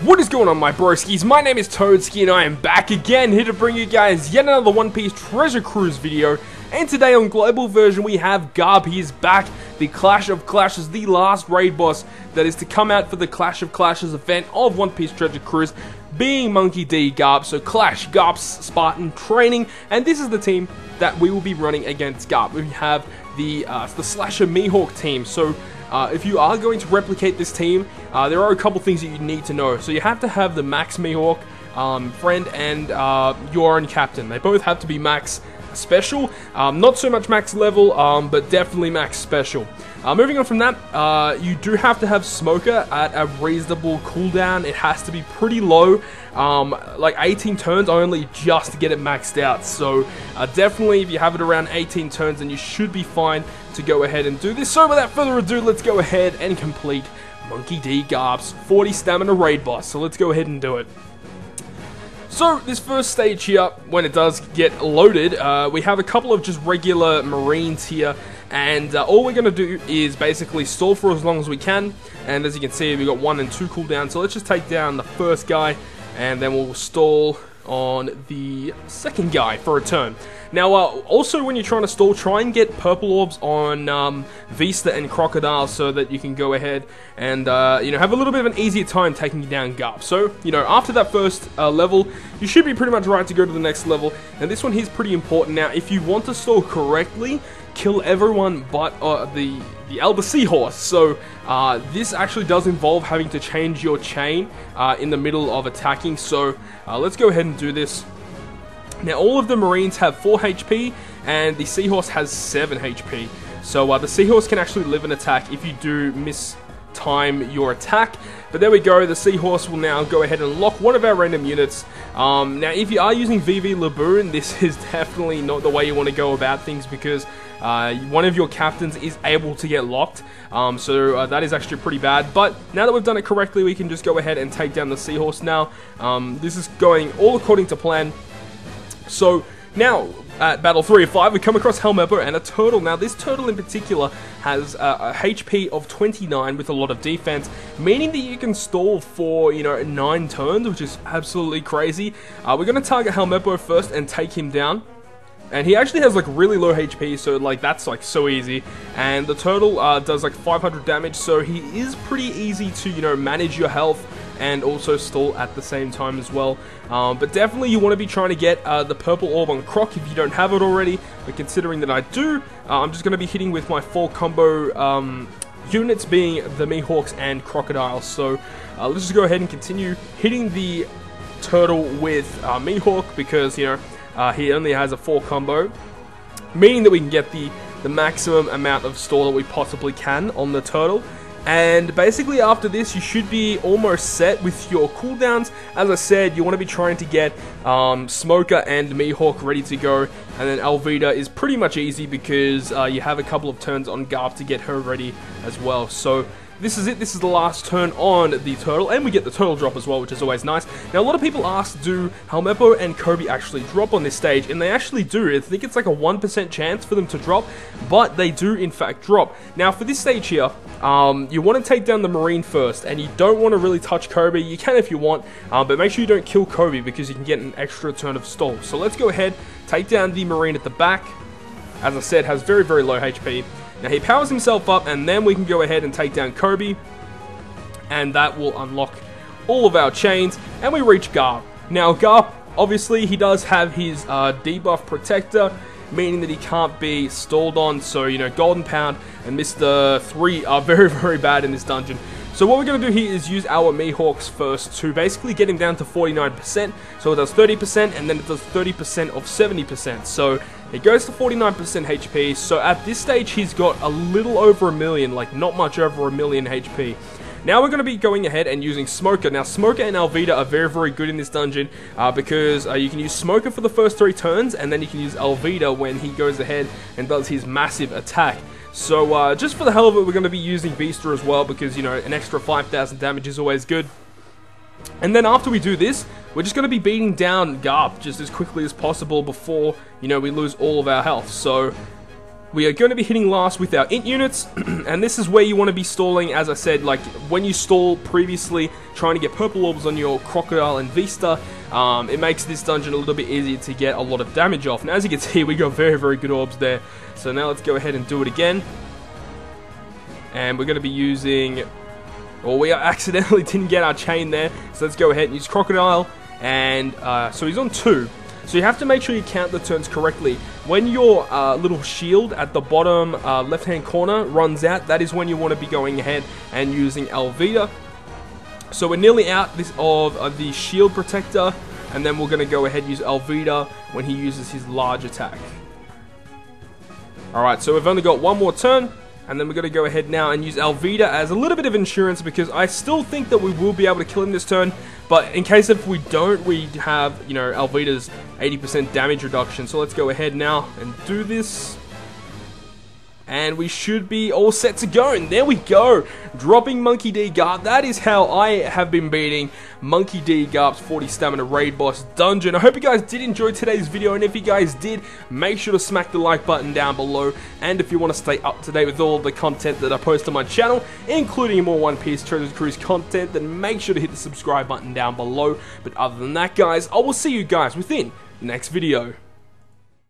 What is going on, my broskiis? My name is Toadski and I am back again, here to bring you guys yet another One Piece Treasure Cruise video. And today on Global Version we have Garp. He is back. The Clash of Clashes, the last raid boss that is to come out for the Clash of Clashes event of One Piece Treasure Cruise, being Monkey D. Garp. So Clash, Garp's Spartan training, and this is the team that we will be running against Garp. We have the Slasher Mihawk team. So if you are going to replicate this team, there are a couple things that you need to know. So you have to have the Max Mihawk friend and your own captain. They both have to be Max Special. Not so much Max Level, but definitely Max Special. Moving on from that, you do have to have Smoker at a reasonable cooldown. It has to be pretty low, like 18 turns only, just to get it maxed out. So definitely if you have it around 18 turns, then you should be fine to go ahead and do this. So without further ado, let's go ahead and complete Monkey D. Garp's 40 stamina raid boss. So let's go ahead and do it. So this first stage here, when it does get loaded, we have a couple of just regular Marines here, and all we're going to do is basically stall for as long as we can. And as you can see, we've got 1 and 2 cooldowns, so let's just take down the first guy, and then we'll stall on the second guy for a turn. Now, also when you're trying to stall, try and get purple orbs on Vista and Crocodile so that you can go ahead and, you know, have a little bit of an easier time taking down Garp. So, you know, after that first level, you should be pretty much right to go to the next level. And this one here is pretty important. Now, if you want to stall correctly, kill everyone but the Elder Seahorse. So this actually does involve having to change your chain in the middle of attacking. So let's go ahead and do this. Now all of the Marines have 4 HP and the Seahorse has 7 HP. So the Seahorse can actually live an attack if you do mistime your attack. But there we go, the Seahorse will now go ahead and lock one of our random units. Now if you are using VV Laboon, this is definitely not the way you want to go about things, because one of your captains is able to get locked, so that is actually pretty bad. But now that we've done it correctly, we can just go ahead and take down the Seahorse now. This is going all according to plan. So now at Battle 3 of 5, we come across Helmeppo and a turtle. Now this turtle in particular has a HP of 29 with a lot of defense, meaning that you can stall for, you know, 9 turns, which is absolutely crazy. We're going to target Helmeppo first and take him down. And he actually has like really low HP, so like that's like so easy. And the turtle does like 500 damage, so he is pretty easy to, you know, manage your health and also stall at the same time as well. But definitely you want to be trying to get the purple orb on Croc if you don't have it already. But considering that I do, I'm just going to be hitting with my 4 combo units, being the Mihawks and Crocodiles. So let's just go ahead and continue hitting the turtle with Mihawk, because, you know, he only has a 4 combo, meaning that we can get the maximum amount of stall that we possibly can on the turtle. And basically after this, you should be almost set with your cooldowns. As I said, you want to be trying to get Smoker and Mihawk ready to go, and then Alvida is pretty much easy because you have a couple of turns on Garp to get her ready as well. So this is it. This is the last turn on the turtle, and we get the turtle drop as well, which is always nice. Now, a lot of people ask, do Helmeppo and Kobe actually drop on this stage? And they actually do. I think it's like a 1% chance for them to drop, but they do in fact drop. Now, for this stage here, you want to take down the Marine first, and you don't want to really touch Kobe. You can if you want, but make sure you don't kill Kobe, because you can get an extra turn of stall. So let's go ahead, take down the Marine at the back. As I said, has very, very low HP. Now he powers himself up, and then we can go ahead and take down Kobe, and that will unlock all of our chains, and we reach Garp. Now Garp, obviously he does have his debuff protector, meaning that he can't be stalled on. So, you know, Golden Pound and Mr. 3 are very, very bad in this dungeon. So what we're going to do here is use our Mihawks first to basically get him down to 49%. So it does 30%, and then it does 30% of 70%. So it goes to 49% HP. So at this stage, he's got a little over a million, like not much over a million HP. Now we're going to be going ahead and using Smoker. Now Smoker and Alvida are very, very good in this dungeon, because you can use Smoker for the first 3 turns, and then you can use Alvida when he goes ahead and does his massive attack. So just for the hell of it, we're going to be using Vista as well, because, you know, an extra 5,000 damage is always good. And then after we do this, we're just going to be beating down Garp just as quickly as possible before, you know, we lose all of our health. So We are going to be hitting last with our int units, and this is where you want to be stalling. As I said, like when you stall previously trying to get purple orbs on your Crocodile and Vista, it makes this dungeon a little bit easier to get a lot of damage off. And as you can see, we got very, very good orbs there. So now let's go ahead and do it again. And we're going to be using... Well, we accidentally didn't get our chain there, so let's go ahead and use Crocodile. And so he's on 2. So you have to make sure you count the turns correctly. When your little shield at the bottom left-hand corner runs out, that is when you want to be going ahead and using Alvida. So we're nearly out of the shield protector, and then we're going to go ahead and use Alvida when he uses his large attack. Alright, so we've only got one more turn. And then we're going to go ahead now and use Alvida as a little bit of insurance, because I still think that we will be able to kill him this turn. But in case if we don't, we have, you know, Alvida's 80% damage reduction. So let's go ahead now and do this. And we should be all set to go. And there we go. Dropping Monkey D. Garp. That is how I have been beating Monkey D. Garp's 40 stamina raid boss dungeon. I hope you guys did enjoy today's video. And if you guys did, make sure to smack the like button down below. And if you want to stay up to date with all the content that I post on my channel, including more One Piece Treasure Cruise content, then make sure to hit the subscribe button down below. But other than that, guys, I will see you guys within the next video.